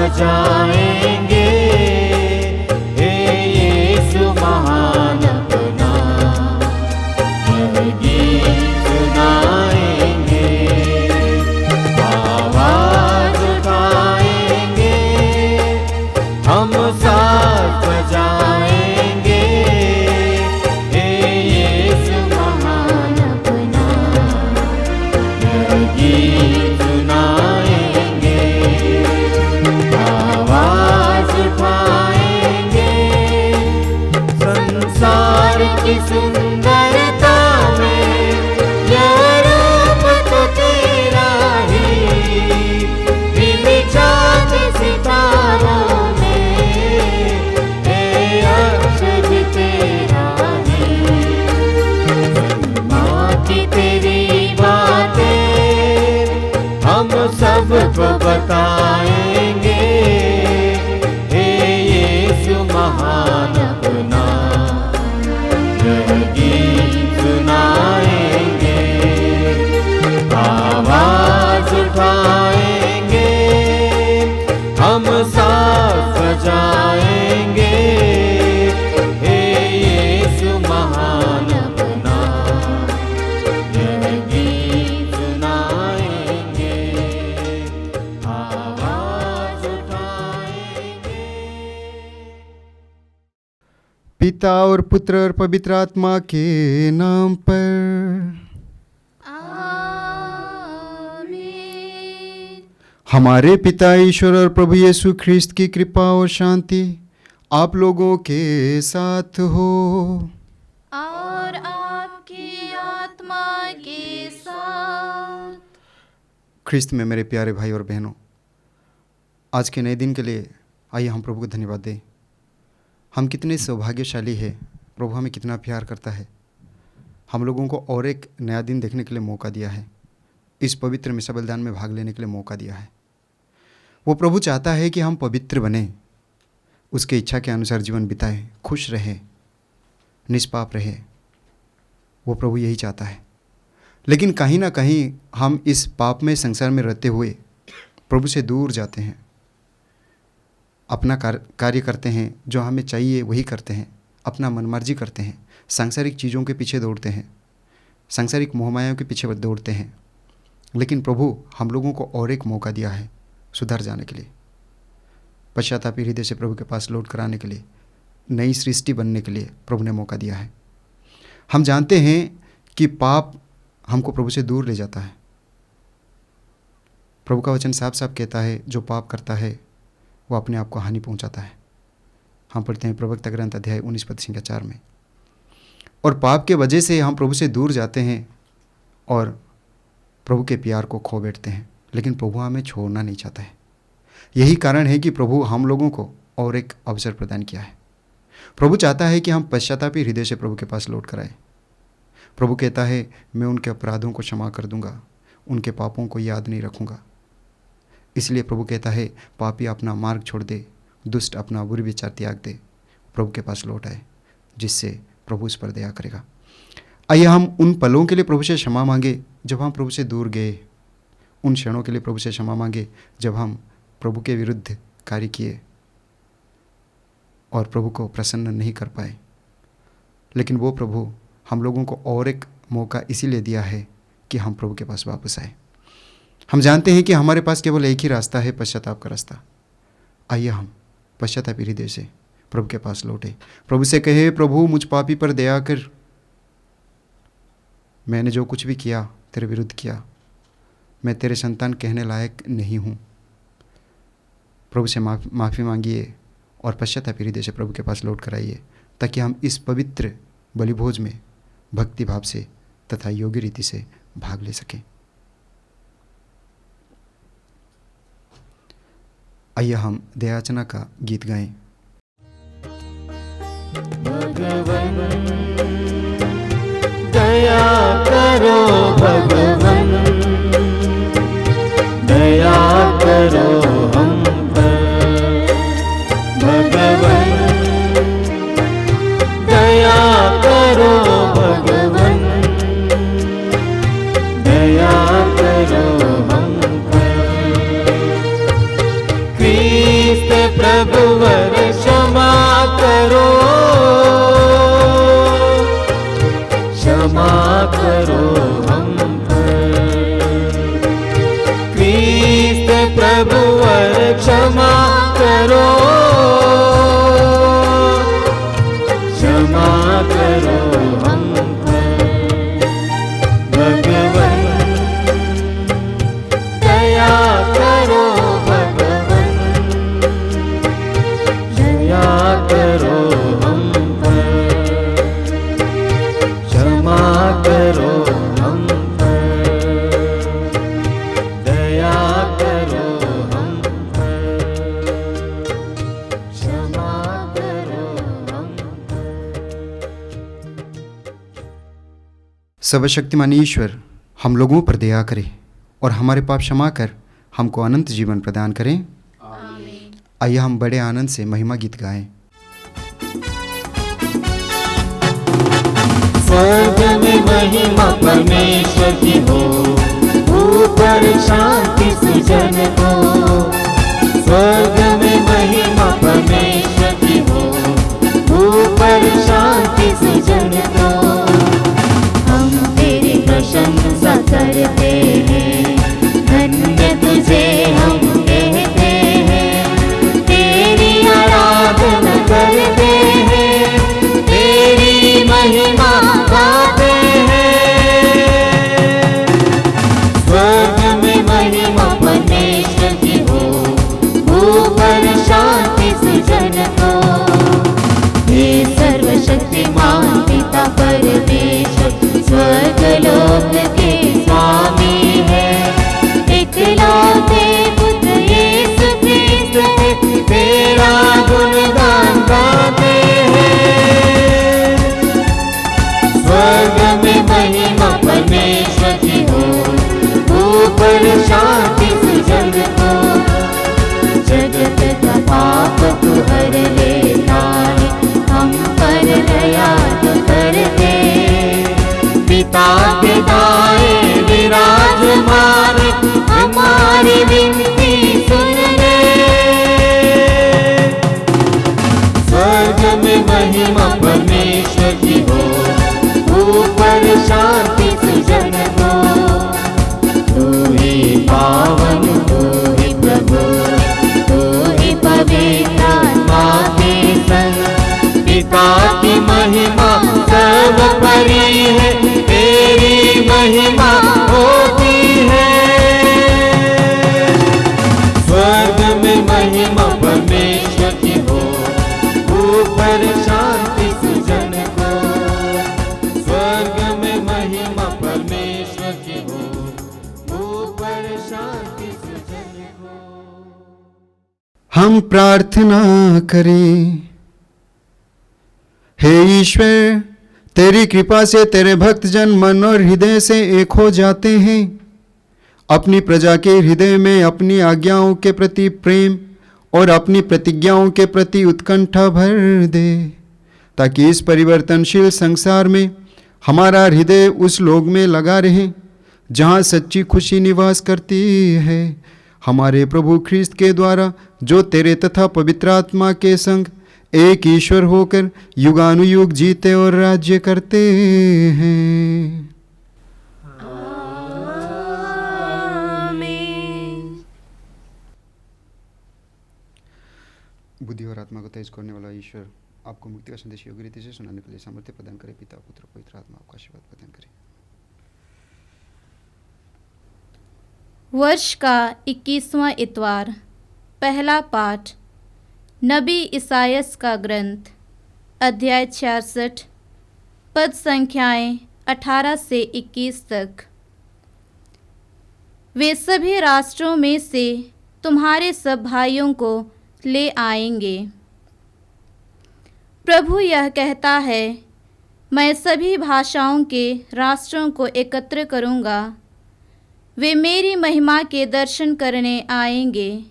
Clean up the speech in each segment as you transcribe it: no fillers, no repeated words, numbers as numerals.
बजाएंगे, हे यीशु महान अपना यह गीत सुनाएंगे। आवाज उठाएंगे, हम साथ बजाएंगे, हे यीशु महान अपना यह गीत सुनाएंगे। आवाज उठाएंगे, संसार की सुंदरता में यह रूप तो तेरा ही, बिन चाँद सितारों सबको बताएंगे, हे यीशु महान अपना यह गीत सुनाएंगे। आवाज उठाएंगे, हम साथ बजाएंगे, हे यीशु महान अपना यह गीत सुनाएंगे। पिता और पुत्र और पवित्र आत्मा के नाम पर आमीन। हमारे पिता ईश्वर और प्रभु यीशु ख्रिस्त की कृपा और शांति आप लोगों के साथ हो और आपकी आत्मा के साथ। ख्रिस्त में मेरे प्यारे भाई और बहनों, आज के नए दिन के लिए आइए हम प्रभु को धन्यवाद दें। हम कितने सौभाग्यशाली हैं, प्रभु हमें कितना प्यार करता है। हम लोगों को और एक नया दिन देखने के लिए मौका दिया है, इस पवित्र मिसा बलिदान में भाग लेने के लिए मौका दिया है। वो प्रभु चाहता है कि हम पवित्र बने, उसके इच्छा के अनुसार जीवन बिताएं, खुश रहें, निष्पाप रहें। वो प्रभु यही चाहता है। लेकिन कहीं ना कहीं हम इस पाप में संसार में रहते हुए प्रभु से दूर जाते हैं, अपना कार्य करते हैं, जो हमें चाहिए वही करते हैं, अपना मनमर्जी करते हैं, सांसारिक चीज़ों के पीछे दौड़ते हैं, सांसारिक मोहमायाओं के पीछे दौड़ते हैं। लेकिन प्रभु हम लोगों को और एक मौका दिया है सुधर जाने के लिए, पश्चातापी हृदय से प्रभु के पास लौट कर आने के लिए, नई सृष्टि बनने के लिए प्रभु ने मौका दिया है। हम जानते हैं कि पाप हमको प्रभु से दूर ले जाता है। प्रभु का वचन साफ साफ कहता है, जो पाप करता है वो अपने आप को हानि पहुंचाता है। हम पढ़ते हैं प्रवक्ता ग्रंथ अध्याय 19 पद संख्या 4 में। और पाप के वजह से हम प्रभु से दूर जाते हैं और प्रभु के प्यार को खो बैठते हैं। लेकिन प्रभु हमें छोड़ना नहीं चाहता है। यही कारण है कि प्रभु हम लोगों को और एक अवसर प्रदान किया है। प्रभु चाहता है कि हम पश्चातापी हृदय से प्रभु के पास लौट कर आए। प्रभु कहता है, मैं उनके अपराधों को क्षमा कर दूंगा, उनके पापों को याद नहीं रखूंगा। इसलिए प्रभु कहता है, पापी अपना मार्ग छोड़ दे, दुष्ट अपना बुरे विचार त्याग दे, प्रभु के पास लौट आए, जिससे प्रभु उस पर दया करेगा। आइए हम उन पलों के लिए प्रभु से क्षमा मांगे जब हम प्रभु से दूर गए, उन क्षणों के लिए प्रभु से क्षमा मांगे जब हम प्रभु के विरुद्ध कार्य किए और प्रभु को प्रसन्न नहीं कर पाए। लेकिन वो प्रभु हम लोगों को और एक मौका इसीलिए दिया है कि हम प्रभु के पास वापस आए। हम जानते हैं कि हमारे पास केवल एक ही रास्ता है, पश्चाताप का रास्ता। आइए हम पश्चातापी हृदय से प्रभु के पास लौटे, प्रभु से कहे, प्रभु मुझ पापी पर दया कर, मैंने जो कुछ भी किया तेरे विरुद्ध किया, मैं तेरे संतान कहने लायक नहीं हूँ। प्रभु से माफ़ी मांगिए और पश्चातापी हृदय से प्रभु के पास लौट कर आइए, ताकि हम इस पवित्र बलिभोज में भक्ति भाव से तथा योग्य रीति से भाग ले सकें। आइए हम दयाचना का गीत गाएं। भगवन दया करो, भगवन दया करो हम पर, भगवन दया करो, भगवन दया करो हम पर। सर्वशक्तिमान ईश्वर हम लोगों पर दया करे और हमारे पाप क्षमा कर हमको अनंत जीवन प्रदान करें। आइए हम बड़े आनंद से महिमा गीत गाएं। स्वर्ग में महिमा परमेश्वर की हो, ऊपर शांति सुजन को। स्वर्ग में महिमा परमेश्वर की हो, ऊपर शांति सुजन को। हम तेरी प्रशंसा करते हैं, धन्य तुझे हम कहते हैं। तेरी आराधना करते हैं, तेरी महिमा गाते हैं। स्वर्ग में महिमा परमेश्वर की हो, ऊपर शांति सुजन को। हे सर्वशक्तिमान पिता परमेश्वर, स्वर्ग लोक के स्वामी है। इकलौते पुत्र यीशु ख्रिस्त है, तेरा गुणगान गाते हैं। स्वर्ग में महिमा परमेश्वर की हो, ऊपर शांति सुजन को। जगत का पाप तू हर लेता है, हम पर दया तो करते। पिता के दाएं विराजमान, हमारी विनती सुन ले। स्वर्ग में महिमा परमेश्वर की हो, ऊपर शांति सुजन को। तू ही पावन, तू ही प्रभु, तू ही पवित्र आत्मा के संग। पिता की महिमा सर्वोपरि है, तेरी महिमा होती है। स्वर्ग में महिमा परमेश्वर की हो, ऊपर शांति सुजन को। स्वर्ग में महिमा परमेश्वर की हो, ऊपर शांति सुजन को। हम प्रार्थना करें। हे ईश्वर, तेरी कृपा से तेरे भक्तजन मन और हृदय से एक हो जाते हैं। अपनी प्रजा के हृदय में अपनी आज्ञाओं के प्रति प्रेम और अपनी प्रतिज्ञाओं के प्रति उत्कंठा भर दे, ताकि इस परिवर्तनशील संसार में हमारा हृदय उस लोक में लगा रहे जहाँ सच्ची खुशी निवास करती है। हमारे प्रभु ख्रिस्त के द्वारा, जो तेरे तथा पवित्र आत्मा के संग एक ईश्वर होकर युगानुयुग जीते और राज्य करते हैं। बुद्धि और आत्मा को तेज करने वाला ईश्वर आपको मुक्ति का संदेश योग्य रीति से सुनाने के लिए सामर्थ्य प्रदान करे। पिता, पुत्र, पवित्र आत्मा आपका आशीर्वाद प्रदान करे। वर्ष का 21वां इतवार। पहला पाठ नबी इसायास का ग्रंथ, अध्याय 66, पद संख्याएं 18 से 21 तक। वे सभी राष्ट्रों में से तुम्हारे सब भाइयों को ले आएंगे। प्रभु यह कहता है, मैं सभी भाषाओं के राष्ट्रों को एकत्र करूँगा। वे मेरी महिमा के दर्शन करने आएंगे।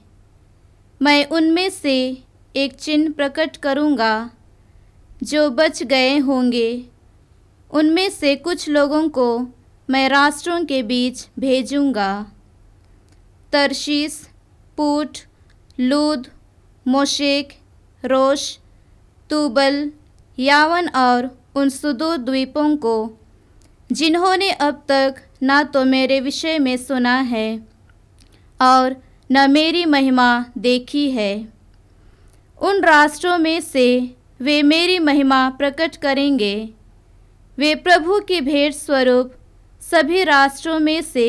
मैं उनमें से एक चिन्ह प्रकट करूँगा। जो बच गए होंगे उनमें से कुछ लोगों को मैं राष्ट्रों के बीच भेजूँगा। तरशीश, पूट, लूद, मोशेक, रोश, तूबल, यावन और उन सुदूर द्वीपों को, जिन्होंने अब तक ना तो मेरे विषय में सुना है और न मेरी महिमा देखी है। उन राष्ट्रों में से वे मेरी महिमा प्रकट करेंगे। वे प्रभु की भेंट स्वरूप सभी राष्ट्रों में से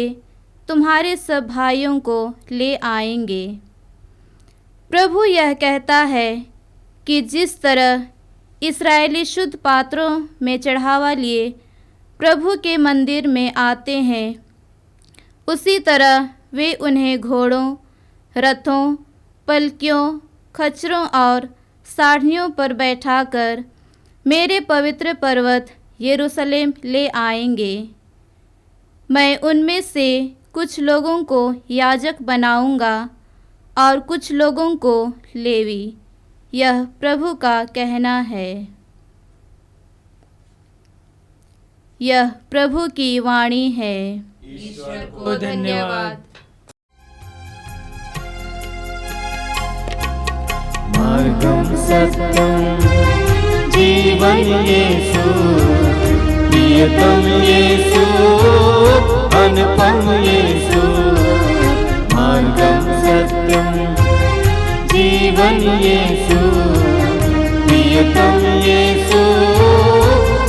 तुम्हारे सब भाइयों को ले आएंगे। प्रभु यह कहता है कि जिस तरह इस्राएली शुद्ध पात्रों में चढ़ावा लिए प्रभु के मंदिर में आते हैं, उसी तरह वे उन्हें घोड़ों, रथों, पलकियों, खच्चरों और साढ़ियों पर बैठाकर मेरे पवित्र पर्वत यरूशलेम ले आएंगे। मैं उनमें से कुछ लोगों को याजक बनाऊंगा और कुछ लोगों को लेवी। यह प्रभु का कहना है। यह प्रभु की वाणी है। ईश्वर को धन्यवाद। मार्गम सत्यम जीवन यीशु, प्रियतम यीशु, अनुपम यीशु। मार्गम सत्यम जीवन यीशु, प्रियतम यीशु,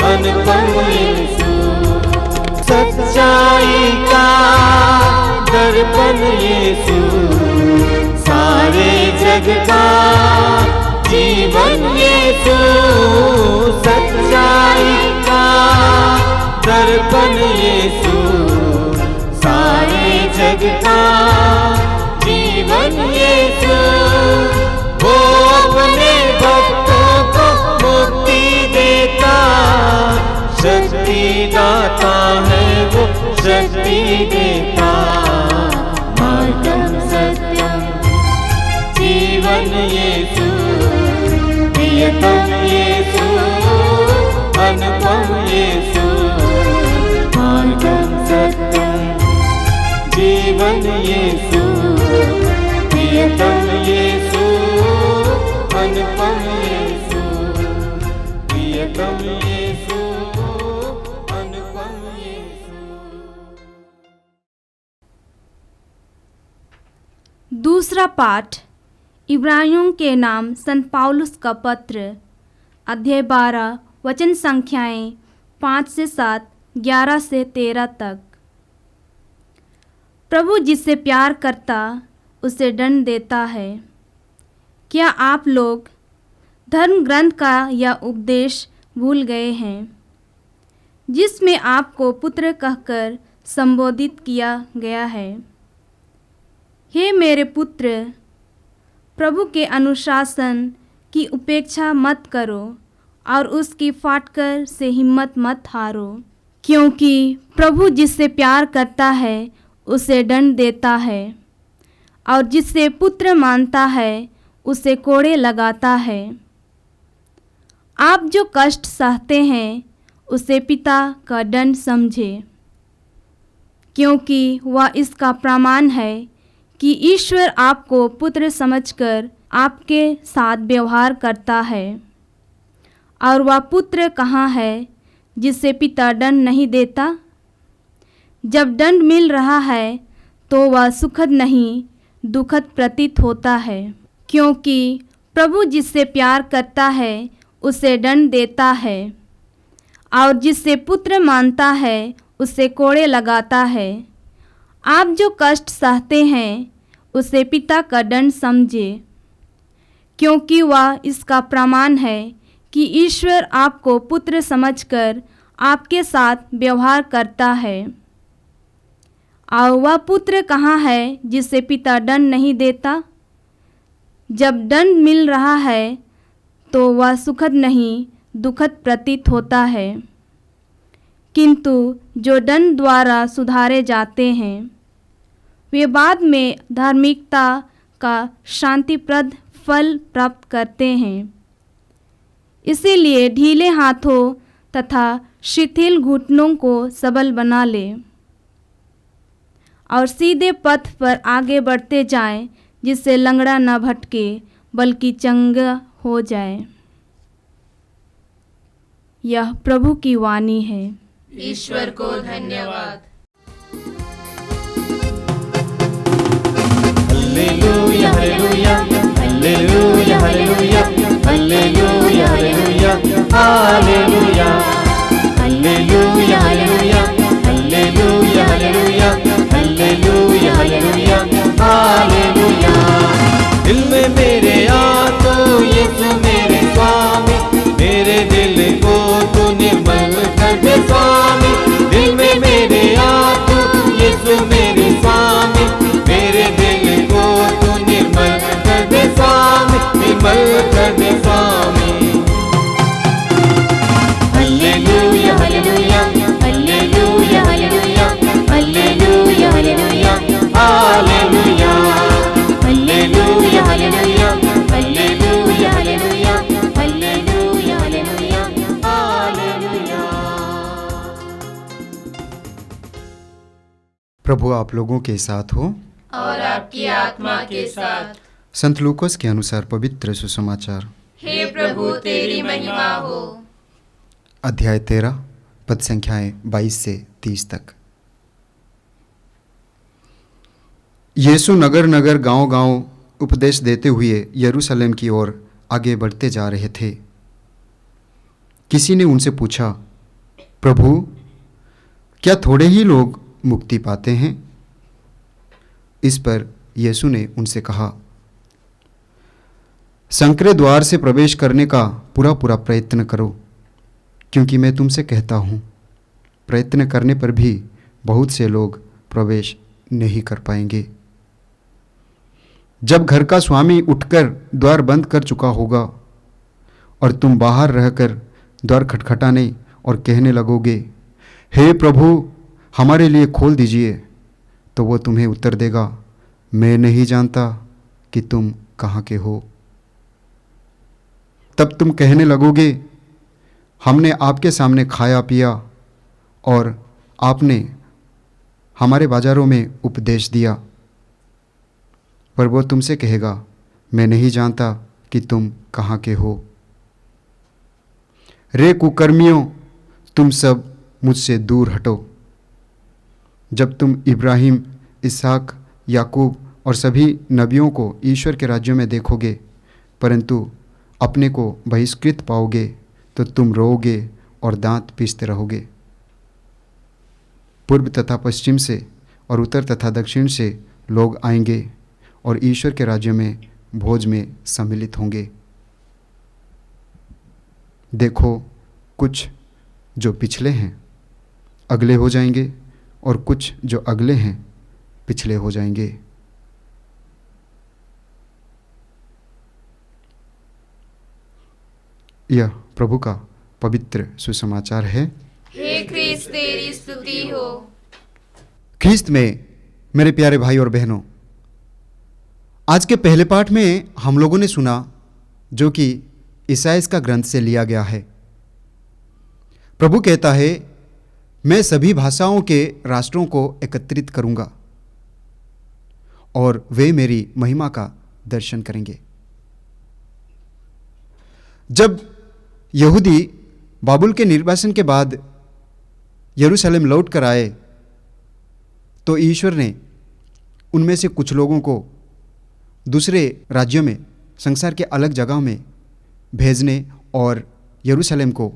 अनुपम यीशु। सच्चाई का दर्पण यीशु, सारे जग का जीवन यीशु। सच्चाई का दर्पण यीशु, सारे जग का जीवन यीशु। वो अपने भक्तों को मुक्ति देता, शक्ति दाता है वो, शक्ति देता। मार्गम सत्यम जीवन यीशु, प्रियतम यीशु, अनुपम यीशु। मार्गम सत्यम जीवन यीशु, प्रियतम यीशु, अनुपम यीशु। प्रियतम यीशु, अनुपम यीशु। दूसरा पाठ इब्रानियों के नाम संत पौलुस का पत्र, अध्याय 12, वचन संख्याएं 5 से 7, 11 से 13 तक। प्रभु जिससे प्यार करता उसे दंड देता है। क्या आप लोग धर्म ग्रंथ का यह उपदेश भूल गए हैं, जिसमें आपको पुत्र कहकर संबोधित किया गया है? हे मेरे पुत्र, प्रभु के अनुशासन की उपेक्षा मत करो और उसकी फाटकर से हिम्मत मत हारो, क्योंकि प्रभु जिससे प्यार करता है उसे दंड देता है और जिससे पुत्र मानता है उसे कोड़े लगाता है। आप जो कष्ट सहते हैं उसे पिता का दंड समझे, क्योंकि वह इसका प्रमाण है कि ईश्वर आपको पुत्र समझकर आपके साथ व्यवहार करता है। और वह पुत्र कहाँ है जिसे पिता दंड नहीं देता? जब दंड मिल रहा है तो वह सुखद नहीं दुखद प्रतीत होता है, क्योंकि प्रभु जिससे प्यार करता है उसे दंड देता है और जिससे पुत्र मानता है उसे कोड़े लगाता है। आप जो कष्ट सहते हैं उसे पिता का दंड समझे, क्योंकि वह इसका प्रमाण है कि ईश्वर आपको पुत्र समझकर आपके साथ व्यवहार करता है। और वह पुत्र कहाँ है जिसे पिता दंड नहीं देता? जब दंड मिल रहा है तो वह सुखद नहीं दुखद प्रतीत होता है, किंतु जो दंड द्वारा सुधारे जाते हैं वे बाद में धार्मिकता का शांतिप्रद फल प्राप्त करते हैं। इसीलिए ढीले हाथों तथा शिथिल घुटनों को सबल बना ले और सीधे पथ पर आगे बढ़ते जाएं, जिससे लंगड़ा न भटके बल्कि चंगा हो जाए। यह प्रभु की वाणी है। ईश्वर को धन्यवाद। Hallelujah hallelujah hallelujah hallelujah hallelujah hallelujah hallelujah hallelujah hallelujah hallelujah hallelujah hallelujah hallelujah. दिल में मेरे आ तो यीशु मेरे स्वामी, मेरे दिल को तू निर्मल कर दे स्वामी। दिल में मेरे आ तो यीशु मेरे स्वामी, मेरे दिल को तू निर्मल कर दे स्वामी, निर्मल कर दे स्वामी। हालेलुया हालेलुया हालेलुया हालेलुया प्रभु आप लोगों के साथ हो और आपकी आत्मा के साथ। संत लूकोस के अनुसार पवित्र सुसमाचार। हे प्रभु तेरी महिमा हो। अध्याय 13 पद संख्याएं 22 से 30 तक। यीशु नगर नगर गांव गांव उपदेश देते हुए यरूशलेम की ओर आगे बढ़ते जा रहे थे। किसी ने उनसे पूछा, प्रभु क्या थोड़े ही लोग मुक्ति पाते हैं? इस पर यीशु ने उनसे कहा, संकरे द्वार से प्रवेश करने का पूरा पूरा प्रयत्न करो, क्योंकि मैं तुमसे कहता हूँ प्रयत्न करने पर भी बहुत से लोग प्रवेश नहीं कर पाएंगे। जब घर का स्वामी उठकर द्वार बंद कर चुका होगा और तुम बाहर रहकर द्वार खटखटाने और कहने लगोगे, हे प्रभु हमारे लिए खोल दीजिए, तो वो तुम्हें उत्तर देगा, मैं नहीं जानता कि तुम कहाँ के हो। तब तुम कहने लगोगे, हमने आपके सामने खाया पिया और आपने हमारे बाजारों में उपदेश दिया। पर वो तुमसे कहेगा, मैं नहीं जानता कि तुम कहाँ के हो। रे कुकर्मियों, तुम सब मुझसे दूर हटो। जब तुम इब्राहिम, इसहाक, याकूब और सभी नबियों को ईश्वर के राज्य में देखोगे, परंतु अपने को बहिष्कृत पाओगे, तो तुम रोओगे और दांत पीसते रहोगे। पूर्व तथा पश्चिम से और उत्तर तथा दक्षिण से लोग आएंगे और ईश्वर के राज्य में भोज में सम्मिलित होंगे। देखो, कुछ जो पिछले हैं अगले हो जाएंगे और कुछ जो अगले हैं पिछले हो जाएंगे। यह प्रभु का पवित्र सुसमाचार है। हे ख्रीस्त तेरी स्तुति हो। ख्रीस्त में मेरे प्यारे भाई और बहनों, आज के पहले पाठ में हम लोगों ने सुना जो कि ईसाइयाह का ग्रंथ से लिया गया है। प्रभु कहता है, मैं सभी भाषाओं के राष्ट्रों को एकत्रित करूंगा और वे मेरी महिमा का दर्शन करेंगे। जब यहूदी बाबुल के निर्वासन के बाद यरूशलेम लौट कर आए, तो ईश्वर ने उनमें से कुछ लोगों को दूसरे राज्यों में, संसार के अलग जगहों में भेजने और यरूशलेम को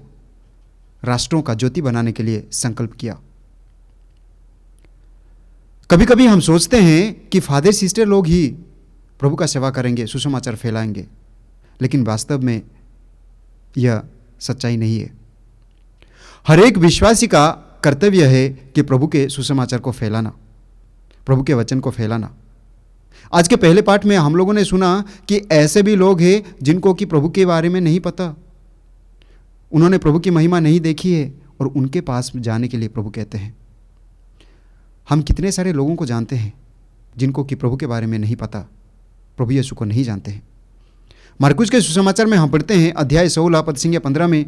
राष्ट्रों का ज्योति बनाने के लिए संकल्प किया। कभी कभी हम सोचते हैं कि फादर सिस्टर लोग ही प्रभु का सेवा करेंगे, सुसमाचार फैलाएंगे, लेकिन वास्तव में यह सच्चाई नहीं है। हर एक विश्वासी का कर्तव्य है कि प्रभु के सुसमाचार को फैलाना, प्रभु के वचन को फैलाना। आज के पहले पाठ में हम लोगों ने सुना कि ऐसे भी लोग हैं जिनको कि प्रभु के बारे में नहीं पता, उन्होंने प्रभु की महिमा नहीं देखी है, और उनके पास जाने के लिए प्रभु कहते हैं। हम कितने सारे लोगों को जानते हैं जिनको कि प्रभु के बारे में नहीं पता, प्रभु यीशु को नहीं जानते हैं। मरकुस के सुसमाचार में हम पढ़ते हैं अध्याय 16 पद संख्या 15 में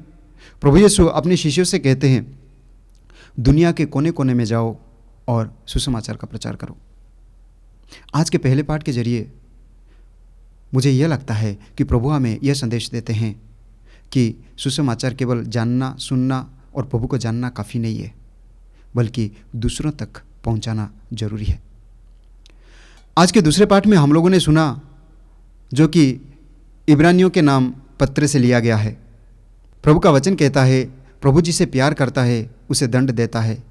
प्रभु यीशु अपने शिष्यों से कहते हैं, दुनिया के कोने कोने में जाओ और सुसमाचार का प्रचार करो। आज के पहले पाठ के जरिए मुझे यह लगता है कि प्रभु हमें यह संदेश देते हैं कि सुसमाचार केवल जानना, सुनना और प्रभु को जानना काफ़ी नहीं है, बल्कि दूसरों तक पहुंचाना जरूरी है। आज के दूसरे पाठ में हम लोगों ने सुना जो कि इब्रानियों के नाम पत्र से लिया गया है। प्रभु का वचन कहता है, प्रभु जिसे प्यार करता है उसे दंड देता है,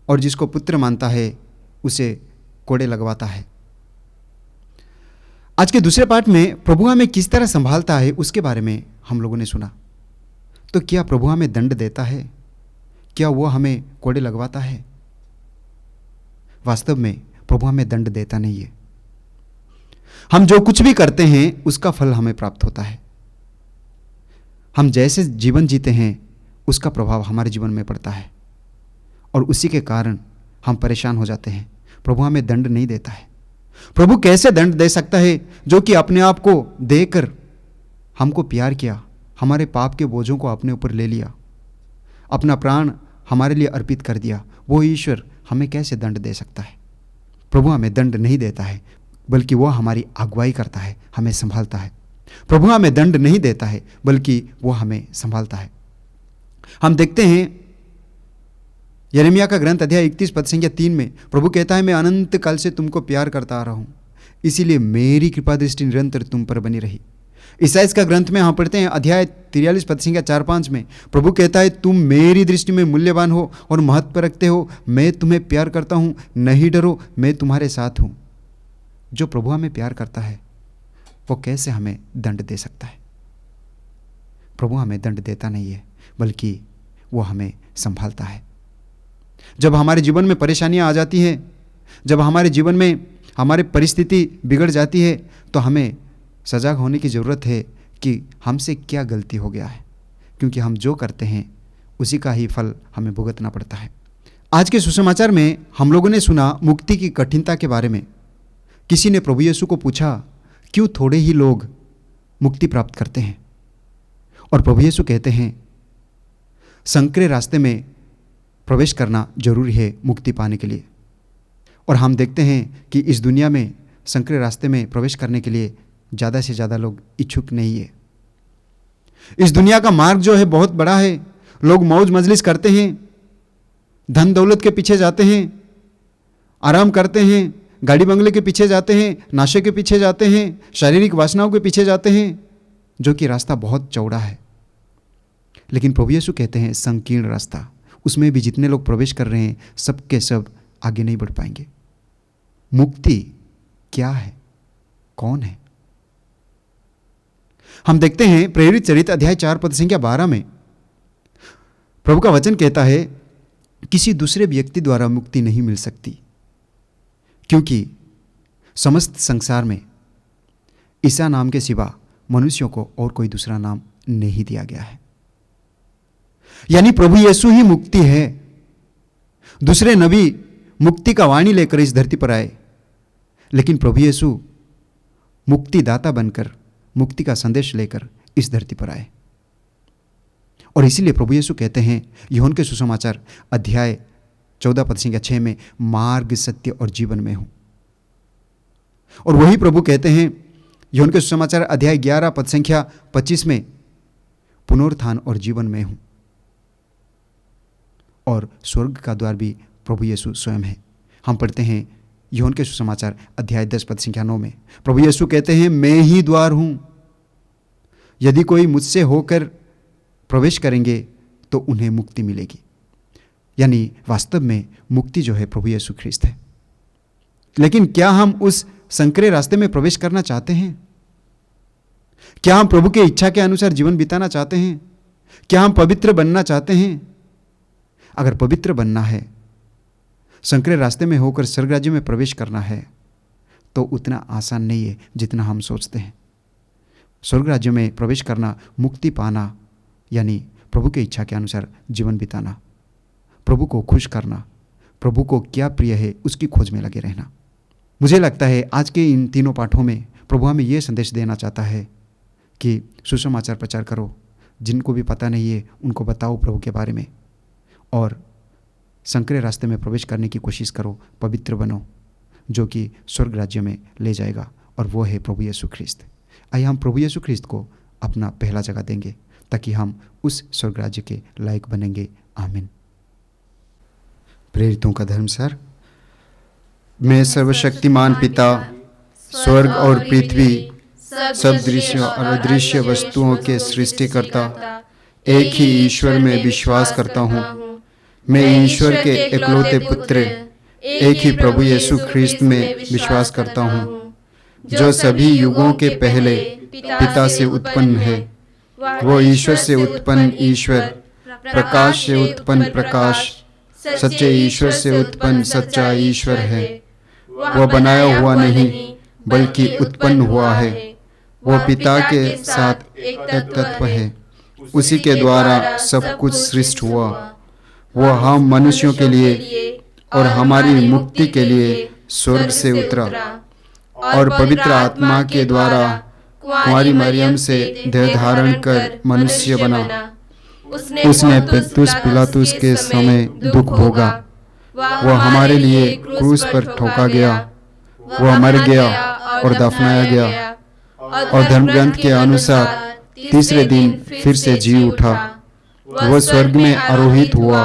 और जिसको पुत्र मानता है उसे कोड़े लगवाता है। आज के दूसरे पाठ में प्रभु हमें किस तरह संभालता है उसके बारे में हम लोगों ने सुना। तो क्या प्रभु हमें दंड देता है? क्या वो हमें कोड़े लगवाता है? वास्तव में प्रभु हमें दंड देता नहीं है। हम जो कुछ भी करते हैं उसका फल हमें प्राप्त होता है। हम जैसे जीवन जीते हैं उसका प्रभाव हमारे जीवन में पड़ता है, और उसी के कारण हम परेशान हो जाते हैं। प्रभु हमें दंड नहीं देता है। प्रभु कैसे दंड दे सकता है जो कि अपने आप को देकर हमको प्यार किया, हमारे पाप के बोझों को अपने ऊपर ले लिया, अपना प्राण हमारे लिए अर्पित कर दिया। वो ईश्वर हमें कैसे दंड दे सकता है? प्रभु हमें दंड नहीं देता है, बल्कि वो हमारी अगुवाई करता है, हमें संभालता है। प्रभु हमें दंड नहीं देता है, बल्कि वो हमें संभालता है। हम देखते हैं यिर्मयाह का ग्रंथ अध्याय 31 पद संख्या 3 में प्रभु कहता है, मैं अनंत काल से तुमको प्यार करता आ रहा हूँ, इसीलिए मेरी कृपा दृष्टि निरंतर तुम पर बनी रही। ईसाइयाह का ग्रंथ में हम पढ़ते हैं अध्याय 43 पद संख्या 4-5 में प्रभु कहता है, तुम मेरी दृष्टि में मूल्यवान हो और महत्व रखते हो, मैं तुम्हें प्यार करता हूँ, नहीं डरो, मैं तुम्हारे साथ हूँ। जो प्रभु हमें प्यार करता है वो कैसे हमें दंड दे सकता है? प्रभु हमें दंड देता नहीं है, बल्कि वो हमें संभालता है। जब हमारे जीवन में परेशानियां आ जाती हैं, जब हमारे जीवन में हमारी परिस्थिति बिगड़ जाती है, तो हमें सजग होने की ज़रूरत है कि हमसे क्या गलती हो गया है, क्योंकि हम जो करते हैं उसी का ही फल हमें भुगतना पड़ता है। आज के सुसमाचार में हम लोगों ने सुना मुक्ति की कठिनता के बारे में। किसी ने प्रभु यीशु को पूछा, क्यों थोड़े ही लोग मुक्ति प्राप्त करते हैं? और प्रभु यीशु कहते हैं, संकरे रास्ते में प्रवेश करना जरूरी है मुक्ति पाने के लिए। और हम देखते हैं कि इस दुनिया में संकरे रास्ते में प्रवेश करने के लिए ज़्यादा से ज़्यादा लोग इच्छुक नहीं है। इस दुनिया का मार्ग जो है बहुत बड़ा है। लोग मौज मजलिस करते हैं, धन दौलत के पीछे जाते हैं, आराम करते हैं, गाड़ी बंगले के पीछे जाते हैं, नशे के पीछे जाते हैं, शारीरिक वासनाओं के पीछे जाते हैं, जो कि रास्ता बहुत चौड़ा है। लेकिन प्रभु यीशु कहते हैं संकीर्ण रास्ता, उसमें भी जितने लोग प्रवेश कर रहे हैं सब के सब आगे नहीं बढ़ पाएंगे। मुक्ति क्या है? कौन है? हम देखते हैं प्रेरित चरित्र अध्याय 4 पद संख्या 12 में प्रभु का वचन कहता है, किसी दूसरे व्यक्ति द्वारा मुक्ति नहीं मिल सकती, क्योंकि समस्त संसार में ईसा नाम के सिवा मनुष्यों को और कोई दूसरा नाम नहीं दिया गया है। यानी प्रभु यीशु ही मुक्ति है। दूसरे नबी मुक्ति का वाणी लेकर इस धरती पर आए, लेकिन प्रभु यीशु मुक्तिदाता बनकर, मुक्ति का संदेश लेकर इस धरती पर आए। और इसीलिए प्रभु यीशु कहते हैं यूहन्ना के सुसमाचार अध्याय 14 पद संख्या 6 में, मार्ग, सत्य और जीवन में हूं। और वही प्रभु कहते हैं यूहन्ना के सुसमाचार अध्याय 11 पद संख्या 25 में, पुनरुत्थान और जीवन में हूं। और स्वर्ग का द्वार भी प्रभु यीशु स्वयं है। हम पढ़ते हैं यूहन्ना के सुसमाचार अध्याय 10 पद संख्या 9 में प्रभु यीशु कहते हैं, मैं ही द्वार हूं, यदि कोई मुझसे होकर प्रवेश करेंगे तो उन्हें मुक्ति मिलेगी। यानी वास्तव में मुक्ति जो है प्रभु यीशु ख्रिस्त है। लेकिन क्या हम उस संकरे रास्ते में प्रवेश करना चाहते हैं? क्या हम प्रभु के इच्छा के अनुसार जीवन बिताना चाहते हैं? क्या हम पवित्र बनना चाहते हैं? अगर पवित्र बनना है, संकरे रास्ते में होकर स्वर्ग राज्य में प्रवेश करना है, तो उतना आसान नहीं है जितना हम सोचते हैं। स्वर्ग राज्य में प्रवेश करना, मुक्ति पाना, यानी प्रभु के इच्छा के अनुसार जीवन बिताना, प्रभु को खुश करना, प्रभु को क्या प्रिय है उसकी खोज में लगे रहना। मुझे लगता है आज के इन तीनों पाठों में प्रभु हमें यह संदेश देना चाहता है कि सुसमाचार प्रचार करो, जिनको भी पता नहीं है उनको बताओ प्रभु के बारे में, और संकरे रास्ते में प्रवेश करने की कोशिश करो, पवित्र बनो, जो कि स्वर्ग राज्य में ले जाएगा, और वो है प्रभु यीशु ख्रिस्त। आइए हम प्रभु यीशु ख्रिस्त को अपना पहला जगह देंगे, ताकि हम उस स्वर्ग राज्य के लायक बनेंगे। आमीन। प्रेरितों का धर्मसार। मैं सर्वशक्तिमान पिता, स्वर्ग और पृथ्वी, सब दृश्य और अदृश्य वस्तुओं के सृष्टिकर्ता एक ही ईश्वर में विश्वास करता हूँ। मैं ईश्वर के एकलौते पुत्र, एक ही प्रभु यीशु ख्रिस्त में विश्वास करता हूँ, जो सभी युगों के पहले पिता से उत्पन्न है। वो ईश्वर से उत्पन्न ईश्वर, प्रकाश से उत्पन्न प्रकाश, सच्चे ईश्वर से उत्पन्न सच्चा ईश्वर है। वो बनाया हुआ नहीं, बल्कि उत्पन्न हुआ है। वो पिता के साथ एक तत्व है, उसी के द्वारा सब कुछ सृष्ट हुआ। वो हम मनुष्यों के लिए और हमारी मुक्ति के लिए स्वर्ग से उतरा, और पवित्र आत्मा के द्वारा कुंवारी मरियम से देह धारण कर मनुष्य बना। उसने पुंतियुस पिलातुस के समय दुख भोगा, वह हमारे लिए क्रूस पर ठोका गया, वह मर गया और दफनाया गया और धर्मग्रंथ के अनुसार तीसरे दिन फिर से जी उठा। वह स्वर्ग में आरोहित हुआ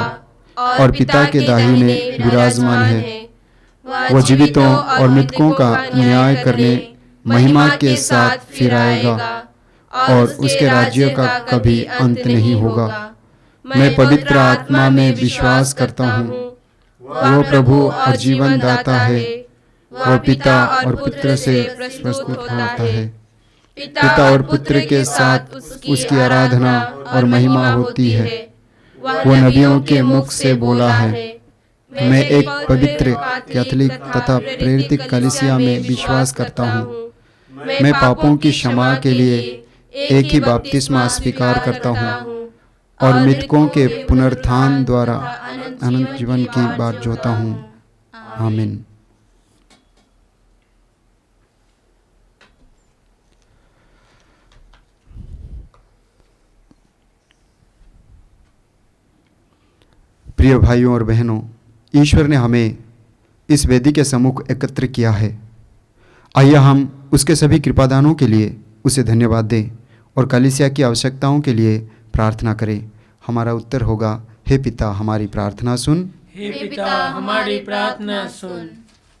और पिता के दाहिने विराजमान है। वह जीवितों और मृतकों का न्याय करने महिमा के साथ फिर आएगा और उसके राज्य का कभी अंत नहीं होगा। मैं पवित्र आत्मा में विश्वास करता हूँ, वह प्रभु और जीवन दाता है। वह पिता और पुत्र से प्रस्तुत होता है, पिता और पुत्र के साथ उसकी आराधना और महिमा होती है। वह नबियों के मुख से बोला है। मैं एक पवित्र कैथोलिक तथा प्रेरित कलीसिया में विश्वास करता हूँ। मैं पापों की क्षमा के लिए एक ही बपतिस्मा स्वीकार करता हूँ और मृतकों के पुनरुत्थान द्वारा अनंत जीवन की बाट जोता हूँ। आमीन। प्रिय भाइयों और बहनों, ईश्वर ने हमें इस वेदी के सम्मुख एकत्र किया है। आइए हम उसके सभी कृपादानों के लिए उसे धन्यवाद दें और कलीसिया की आवश्यकताओं के लिए प्रार्थना करें। हमारा उत्तर होगा, हे पिता हमारी प्रार्थना सुन। हे पिता हमारी प्रार्थना सुन।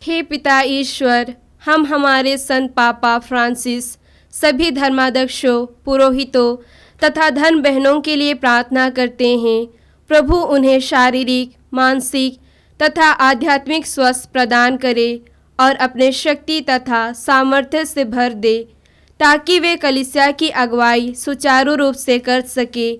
हे पिता ईश्वर, हम हमारे संत पापा फ्रांसिस, सभी धर्माध्यक्षों, पुरोहितों तथा धर्म बहनों के लिए प्रार्थना करते हैं। प्रभु उन्हें शारीरिक, मानसिक तथा आध्यात्मिक स्वास्थ्य प्रदान करे और अपने शक्ति तथा सामर्थ्य से भर दे, ताकि वे कलीसिया की अगुवाई सुचारू रूप से कर सके।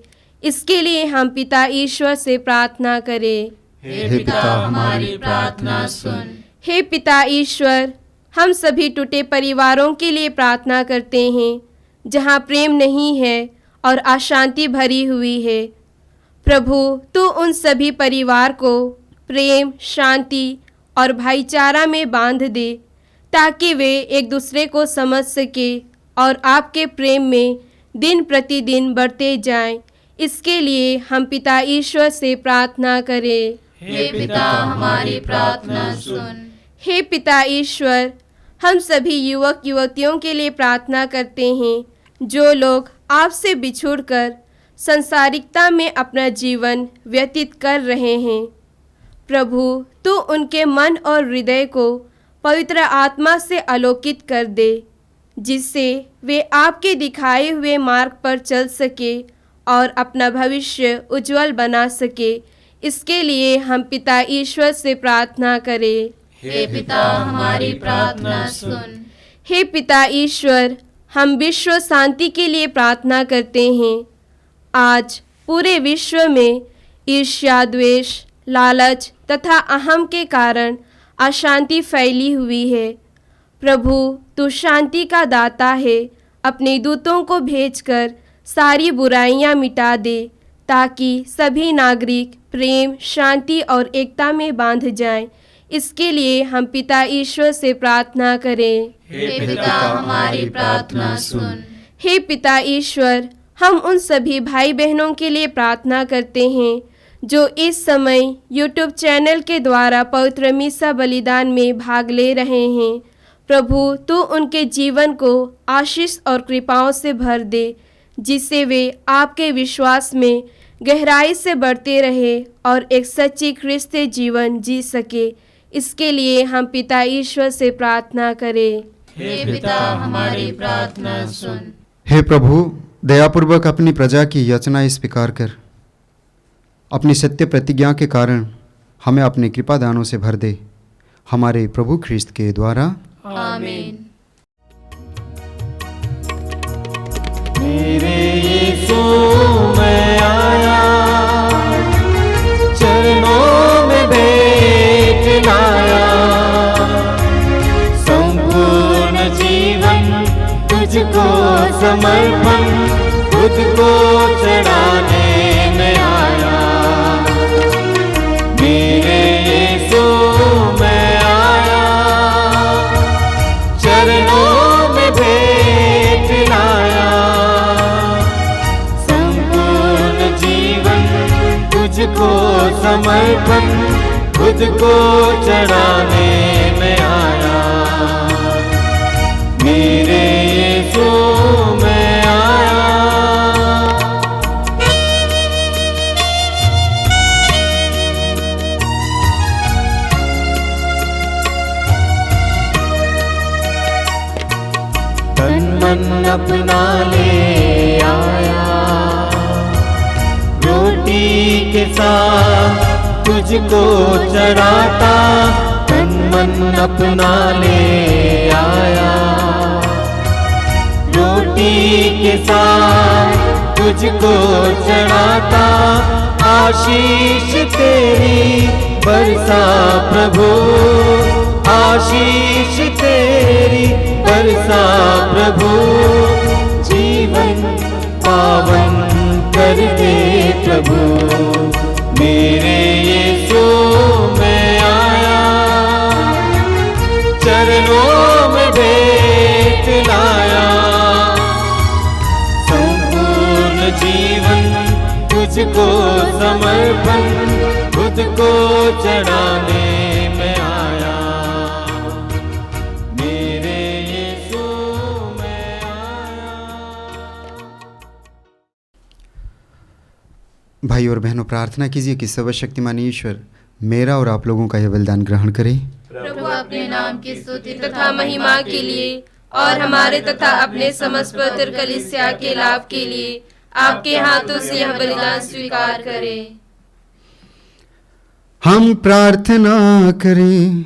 इसके लिए हम पिता ईश्वर से प्रार्थना करें। हे पिता हमारी प्रार्थना सुन। हे पिता ईश्वर, हम सभी टूटे परिवारों के लिए प्रार्थना करते हैं, जहाँ प्रेम नहीं है और अशांति भरी हुई है। प्रभु, तू उन सभी परिवार को प्रेम, शांति और भाईचारा में बांध दे, ताकि वे एक दूसरे को समझ सके और आपके प्रेम में दिन प्रतिदिन बढ़ते जाएं। इसके लिए हम पिता ईश्वर से प्रार्थना करें। हे पिता हमारी प्रार्थना सुन। हे पिता ईश्वर, हम सभी युवक युवतियों के लिए प्रार्थना करते हैं, जो लोग आपसे बिछुड़कर संसारिकता में अपना जीवन व्यतीत कर रहे हैं। प्रभु, तू उनके मन और हृदय को पवित्र आत्मा से आलोकित कर दे, जिससे वे आपके दिखाए हुए मार्ग पर चल सके और अपना भविष्य उज्जवल बना सके। इसके लिए हम पिता ईश्वर से प्रार्थना करें। हे पिता हमारी प्रार्थना सुन। हे पिता ईश्वर, हम विश्व शांति के लिए प्रार्थना करते हैं। आज पूरे विश्व में ईर्ष्या, द्वेष, लालच तथा अहम के कारण अशांति फैली हुई है। प्रभु, तू शांति का दाता है। अपने दूतों को भेजकर सारी बुराइयां मिटा दे, ताकि सभी नागरिक प्रेम, शांति और एकता में बांध जाएं। इसके लिए हम पिता ईश्वर से प्रार्थना करें। हे पिता हमारी प्रार्थना सुन। हे पिता ईश्वर, हम उन सभी भाई बहनों के लिए प्रार्थना करते हैं, जो इस समय YouTube चैनल के द्वारा पवित्र मिसा बलिदान में भाग ले रहे हैं। प्रभु, तू उनके जीवन को आशीष और कृपाओं से भर दे, जिससे वे आपके विश्वास में गहराई से बढ़ते रहे और एक सच्ची क्रिस्तीय जीवन जी सके। इसके लिए हम पिता ईश्वर से प्रार्थना करें। हे पिता हमारी प्रार्थना सुन। हे प्रभु, दयापूर्वक अपनी प्रजा की याचनाएं स्वीकार कर अपनी सत्य प्रतिज्ञा के कारण हमें अपने कृपा दानों से भर दे। हमारे प्रभु ख्रिस्त के द्वारा आमीन। मेरे यीशु मैं आया, चरणों में भेंट लाया, संपूर्ण जीवन तुझको समर्पण, खुद को चढ़ाने में आया। मेरे यीशु मैं आया, चरणों में भेंट लाया, संपूर्ण जीवन तुझको समर्पण, खुद को चढ़ाने में आया। मेरे यीशु मैं आया। तन मन अपना ले आया, रोटी के साथ तुझको चढ़ाता। तन मन अपना ले आया, रोटी के साथ तुझको चढ़ाता। आशीष तेरी बरसा प्रभु, आशीष तेरी बरसा प्रभु। जीवन पावन कर दे प्रभु, मेरे यीशु मैं आया। चरणों में भेंट लाया, संपूर्ण जीवन तुझको समर्पण। खुद को चढ़ाने में आया, मेरे यीशु मैं आया। भाई और बहनों, प्रार्थना कीजिए कि सर्वशक्तिमान ईश्वर मेरा और आप लोगों का यह बलिदान ग्रहण करे। प्रभु अपने नाम की स्तुति तथा महिमा के लिए और हमारे तथा अपने समस्त पवित्र कलीसिया के लाभ के लिए आपके हाथों से यह बलिदान स्वीकार करें। हम प्रार्थना करें।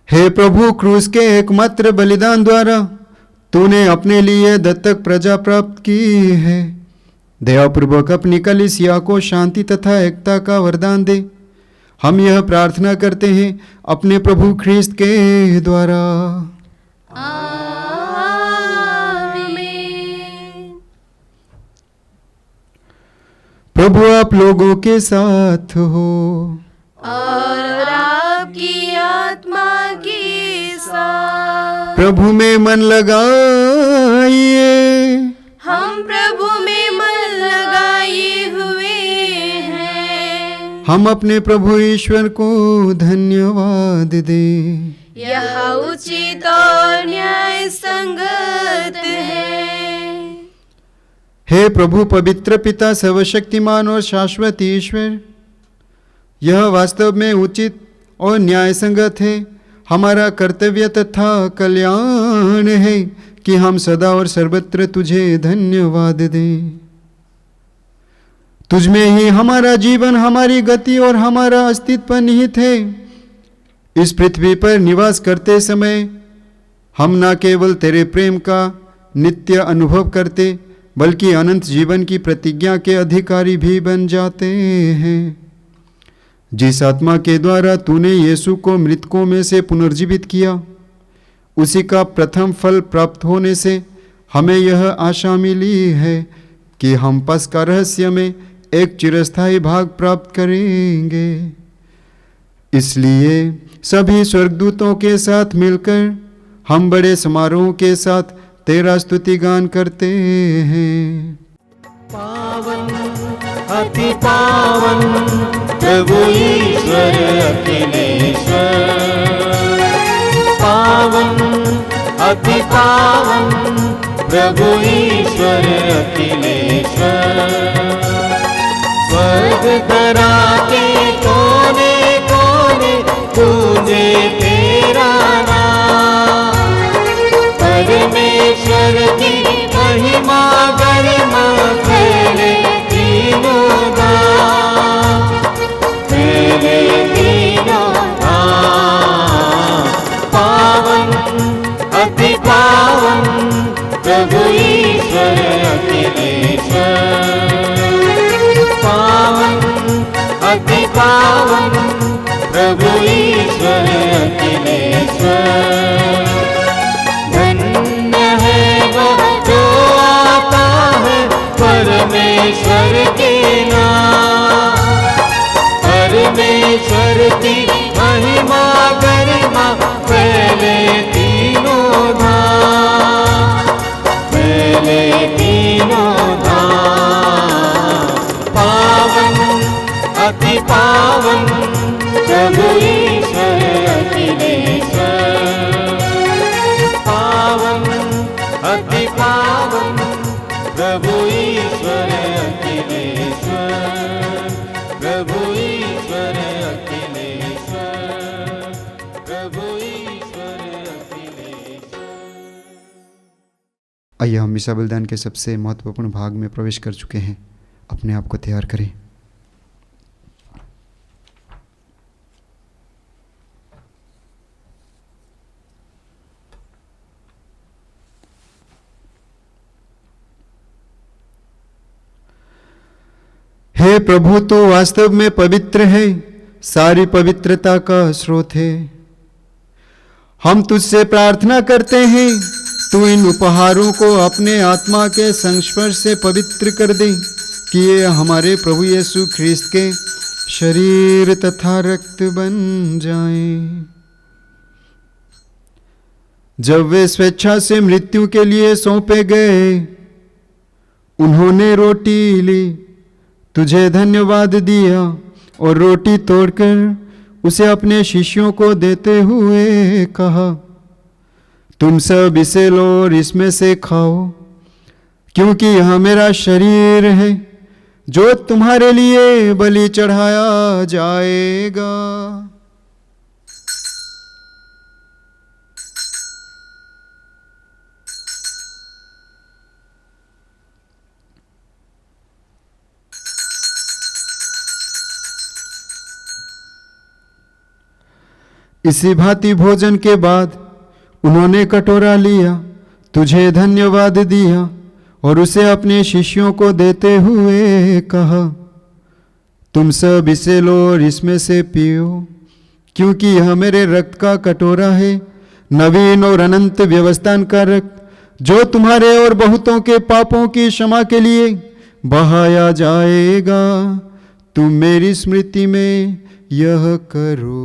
हे प्रभु, क्रूस के एकमात्र बलिदान द्वारा तूने अपने लिए दत्तक प्रजा प्राप्त की है। दयापूर्वक अपनी कलीसिया को शांति तथा एकता का वरदान दे। हम यह प्रार्थना करते हैं अपने प्रभु ख्रीस्त के द्वारा। प्रभु आप लोगों के साथ हो और आपकी आत्मा के साथ। प्रभु में मन लगाइए। हम प्रभु में मन लगाए हुए हैं। हम अपने प्रभु ईश्वर को धन्यवाद दें। यह उचित और न्याय संगत है। हे प्रभु पवित्र पिता, सर्वशक्तिमान और शाश्वत ईश्वर, यह वास्तव में उचित और न्याय संगत है। हमारा कर्तव्य तथा कल्याण है कि हम सदा और सर्वत्र तुझे धन्यवाद दें। तुझमें ही हमारा जीवन, हमारी गति और हमारा अस्तित्व निहित है। इस पृथ्वी पर निवास करते समय हम न केवल तेरे प्रेम का नित्य अनुभव करते, बल्कि अनंत जीवन की प्रतिज्ञा के अधिकारी भी बन जाते हैं। जिस आत्मा के द्वारा तूने यीशु को मृतकों में से पुनर्जीवित किया, उसी का प्रथम फल प्राप्त होने से हमें यह आशा मिली है कि हम पस्का रहस्य में एक चिरस्थायी भाग प्राप्त करेंगे। इसलिए सभी स्वर्गदूतों के साथ मिलकर हम बड़े समारोह के साथ तेरा स्तुति गान करते हैं। पावन अति पावन प्रभु ईश्वर अखिलेश्वर। पावन अति पावन प्रभु ईश्वर अखिलेश्वर। स्वर्ग धरा के कोने कोने पूजे तेरा नाम। परमेश्वर की महिमा गरिमा फैले तीनों धाम, फैले तीनों धाम। पावन अति पावन प्रभु ईश्वर अखिलेश्वर। पावन अति पावन प्रभु ईश्वर अखिलेश्वर। धन्य है वो जो आता है परमेश्वर के नाम। परमेश्वर की महिमा गरिमा फैले तीनों धाम, फैले तीनों धाम। पावन अति पावन प्रभु ईश्वर अखिलेश्वर। पावन अति पावन प्रभु ईश्वर अखिलेश्वर, प्रभु ईश्वर अखिलेश्वर, प्रभु ईश्वर अखिलेश्वर। आइए हम मिसा बलिदान के सबसे महत्वपूर्ण भाग में प्रवेश कर चुके हैं। अपने आप को तैयार करें। हे प्रभु, तो वास्तव में पवित्र है, सारी पवित्रता का स्रोत है। हम तुझसे प्रार्थना करते हैं, तू इन उपहारों को अपने आत्मा के संस्पर्श से पवित्र कर दे, कि ये हमारे प्रभु यीशु ख्रीस्त के शरीर तथा रक्त बन जाएं। जब वे स्वेच्छा से मृत्यु के लिए सौंपे गए, उन्होंने रोटी ली, तुझे धन्यवाद दिया और रोटी तोड़कर उसे अपने शिष्यों को देते हुए कहा, तुम सब इसे लो और इसमें से खाओ, क्योंकि यह मेरा शरीर है जो तुम्हारे लिए बलि चढ़ाया जाएगा। इसी भांति भोजन के बाद उन्होंने कटोरा लिया, तुझे धन्यवाद दिया और उसे अपने शिष्यों को देते हुए कहा, तुम सब इसे लो और इसमें से पियो, क्योंकि यह मेरे रक्त का कटोरा है, नवीन और अनंत व्यवस्था का रक्त, जो तुम्हारे और बहुतों के पापों की क्षमा के लिए बहाया जाएगा। तुम मेरी स्मृति में यह करो।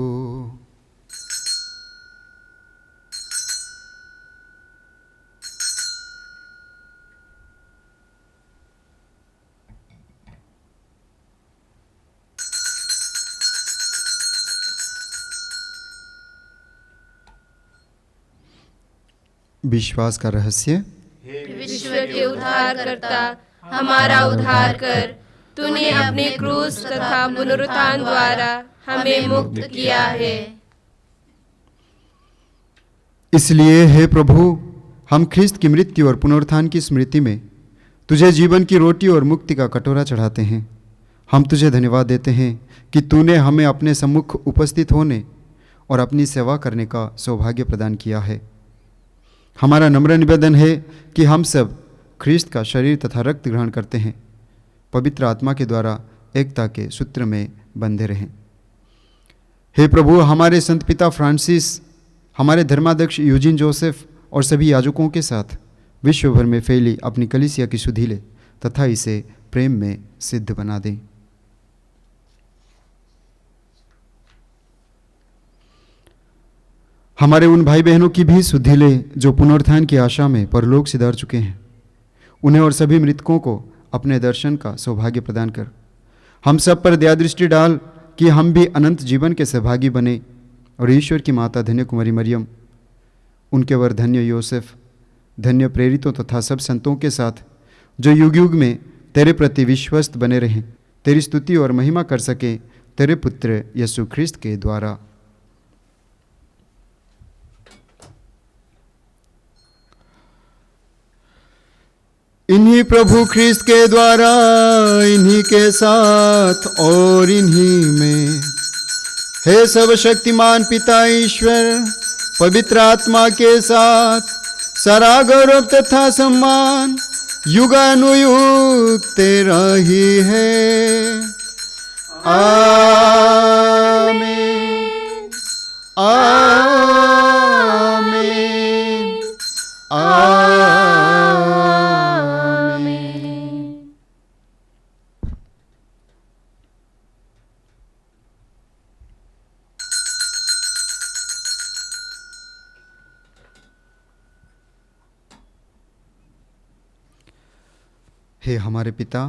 विश्वास का रहस्य। विश्व के उद्धारकर्ता, हमारा उद्धार कर। तूने अपने क्रूस तथा पुनरुत्थान द्वारा हमें मुक्त किया है। इसलिए हे प्रभु, हम ख्रिस्त की मृत्यु और पुनरुत्थान की स्मृति में तुझे जीवन की रोटी और मुक्ति का कटोरा चढ़ाते हैं। हम तुझे धन्यवाद देते हैं कि तूने हमें अपने सम्मुख उपस्थित होने और अपनी सेवा करने का सौभाग्य प्रदान किया है। हमारा नम्र निवेदन है कि हम सब ख्रिस्त का शरीर तथा रक्त ग्रहण करते हैं, पवित्र आत्मा के द्वारा एकता के सूत्र में बंधे रहें। हे प्रभु, हमारे संत पिता फ्रांसिस, हमारे धर्माध्यक्ष यूजिन जोसेफ और सभी याजकों के साथ विश्व भर में फैली अपनी कलीसिया की सुधि ले तथा इसे प्रेम में सिद्ध बना दें। हमारे उन भाई बहनों की भी सुधि ले जो पुनरुत्थान की आशा में परलोक सिधार चुके हैं। उन्हें और सभी मृतकों को अपने दर्शन का सौभाग्य प्रदान कर हम सब पर दया दृष्टि डाल कि हम भी अनंत जीवन के सहभागी बने और ईश्वर की माता धन्य कुमारी मरियम, उनके वर धन्य योसेफ, धन्य प्रेरितों तथा सब संतों के साथ जो युग युग में तेरे प्रति विश्वस्त बने रहें, तेरी स्तुति और महिमा कर सके तेरे पुत्र यीशु ख्रिस्त के द्वारा। इन्हीं प्रभु ख्रिस्त के द्वारा, इन्हीं के साथ और इन्हीं में, हे सर्वशक्तिमान पिता ईश्वर, पवित्र आत्मा के साथ सारा गौरव तथा सम्मान युगानुयुग तेरा ही है। आमीन, आमीन, आमीन। हे हमारे पिता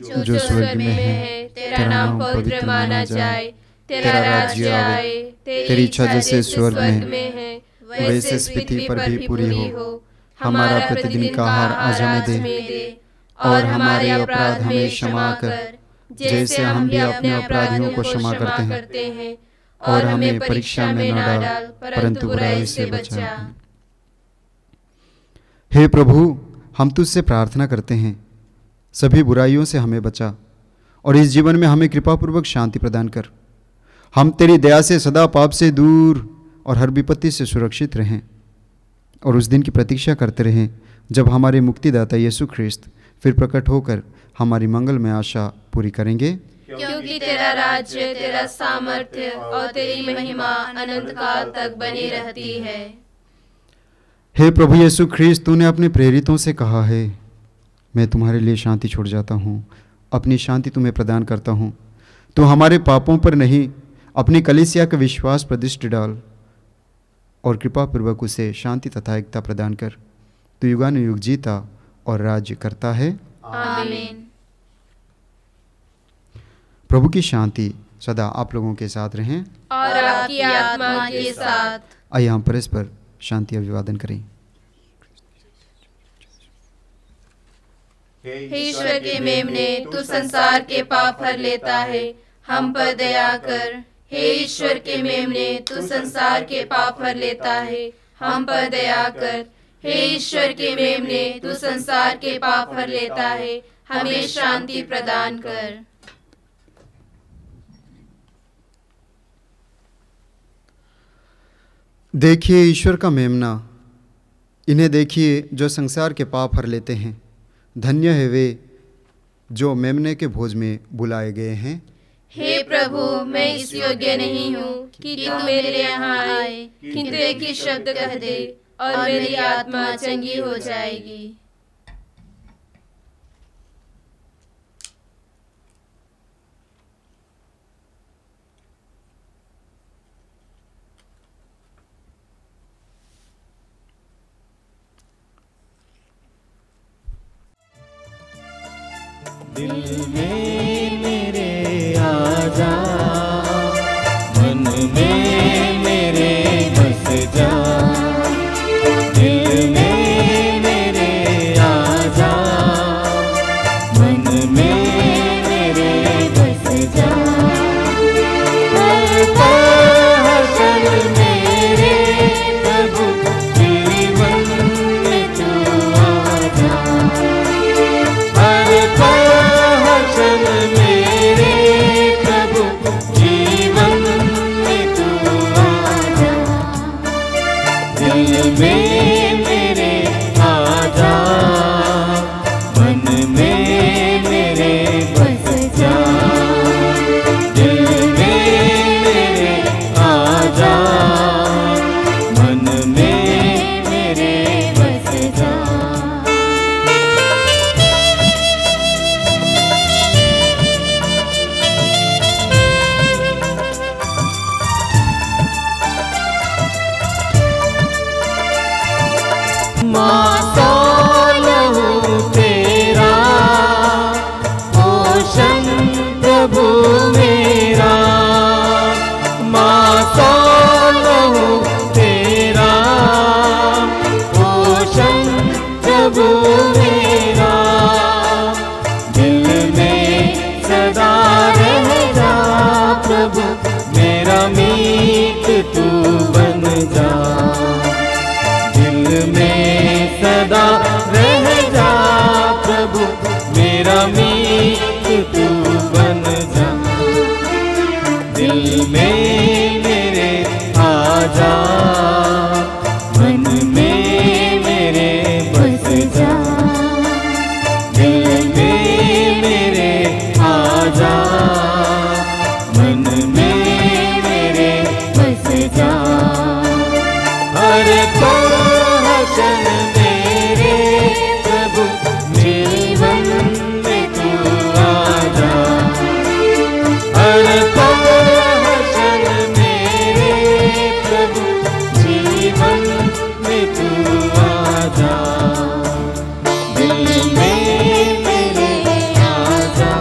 जो स्वर्ग में है, तेरा नाम पवित्र माना जाए, तेरा राज्य आए, तेरी इच्छा जैसे स्वर्ग में है वैसे इस पृथ्वी पर भी पूरी हो। हमारा प्रतिदिन का आहार आज हमें दे, और हमारे अपराध हमें क्षमा कर, जैसे हम भी अपने अपराधियों को क्षमा करते हैं, और हमें परीक्षा में न डाल, परंतु बुराई से बचा। हे प्रभु, हम तुझसे प्रार्थना करते हैं, सभी बुराइयों से हमें बचा और इस जीवन में हमें कृपापूर्वक शांति प्रदान कर। हम तेरी दया से सदा पाप से दूर और हर विपत्ति से सुरक्षित रहें और उस दिन की प्रतीक्षा करते रहें जब हमारे मुक्तिदाता यीशु ख्रिस्त फिर प्रकट होकर हमारी मंगलमय आशा पूरी करेंगे। क्योंकि तेरा राज्य, तेरा सामर्थ्य और तेरी महिमा अनंत काल तक बनी रहती है। हे प्रभु यीशु ख्रिस्त, तूने अपने प्रेरितों से कहा है, मैं तुम्हारे लिए शांति छोड़ जाता हूँ, अपनी शांति तुम्हें प्रदान करता हूँ। तू हमारे पापों पर नहीं, अपनी कलीसिया का विश्वास पर दृष्टि डाल और कृपापूर्वक उसे शांति तथा एकता प्रदान कर। तू युगानुयुग जीता और राज्य करता है। आमीन। प्रभु की शांति सदा आप लोगों के साथ रहें और आपकी आत्मा के साथ। आइए हम परस्पर शांति अभिवादन करें। हे ईश्वर के मेमने, तू संसार के पाप हर लेता है, हम पर दया कर। हे ईश्वर के मेमने, तू संसार के पाप हर लेता है, हम पर दया कर। हे ईश्वर के मेमने, तू संसार के पाप हर लेता है, हमें शांति प्रदान कर। देखिए ईश्वर का मेमना, इन्हें देखिए जो संसार के पाप हर लेते हैं। धन्य है वे जो मेमने के भोज में बुलाए गए हैं। हे प्रभु, मैं इस योग्य नहीं हूँ कि तू मेरे यहाँ आए, किंतु एक ही शब्द कह दे और मेरी आत्मा चंगी हो जाएगी। दिल में मेरे आजा, मन में मेरे बस जा। दिल में मेरे आजा, मन में मेरे बस जा। हर पल मेरे प्रभु जीवन में तू आजा। हर पल मेरे प्रभु जीवन में तू आजा। दिल में मेरे आजा, मन में मेरे बस जा। दिल में मेरे आजा, मन में मेरे बस जा। माता लहू तेरा, पोषण प्रभु मेरा। माता लहू तेरा, पोषण प्रभु मेरा। दिल में सदा रह जा प्रभु, मेरा मीत तू बन जा। दिल में सदा रह जा प्रभु, मेरा मीत तू बन जा। दिल में मेरे आजा, मन में मेरे बस जा। दिल में मेरे आजा, मन में मेरे बस जा। हर पल मेरे प्रभु जीवन में तू आजा। हर पल मेरे प्रभु जीवन में तू आजा। दिल में मेरे आजा,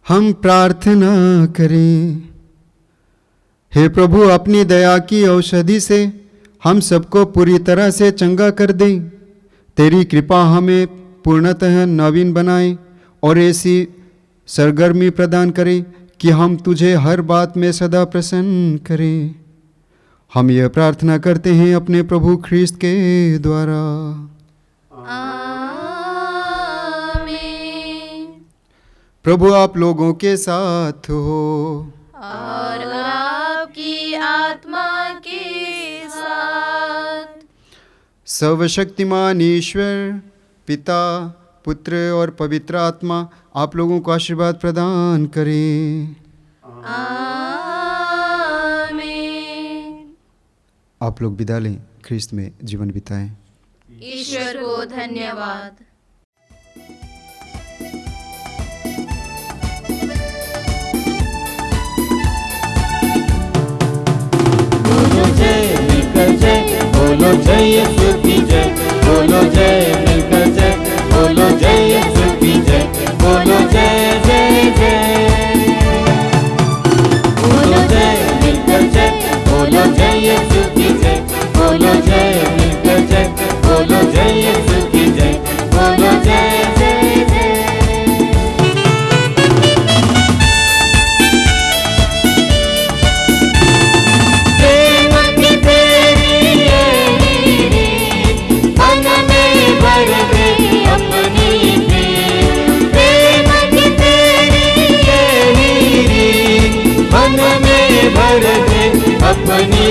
हम प्रार्थना करें। हे प्रभु, अपनी दया की औषधि से हम सबको पूरी तरह से चंगा कर दे। तेरी कृपा हमें पूर्णतः नवीन बनाए और ऐसी सरगर्मी प्रदान करे कि हम तुझे हर बात में सदा प्रसन्न करें। हम यह प्रार्थना करते हैं अपने प्रभु ख्रीस्त के द्वारा। प्रभु आप लोगों के साथ हो और आपकी आत्मा के साथ। सर्वशक्तिमान ईश्वर पिता, पुत्र और पवित्र आत्मा आप लोगों को आशीर्वाद प्रदान करें। आमीन। आप लोग विदा लें, ख्रीस्त में जीवन बिताएं। ईश्वर को धन्यवाद। बोलो जय मिलकर जय, बोलो जय यीशु की जय, बोलो जय मिलकर जय, बोलो जय यीशु की जय, बोलो जय जय जय। बोलो जय मिलकर जय, बोलो जय यीशु की जय, बोलो जय मिलकर जय, बोलो जय यीशु की जय, बोलो जय जय जय। अपनी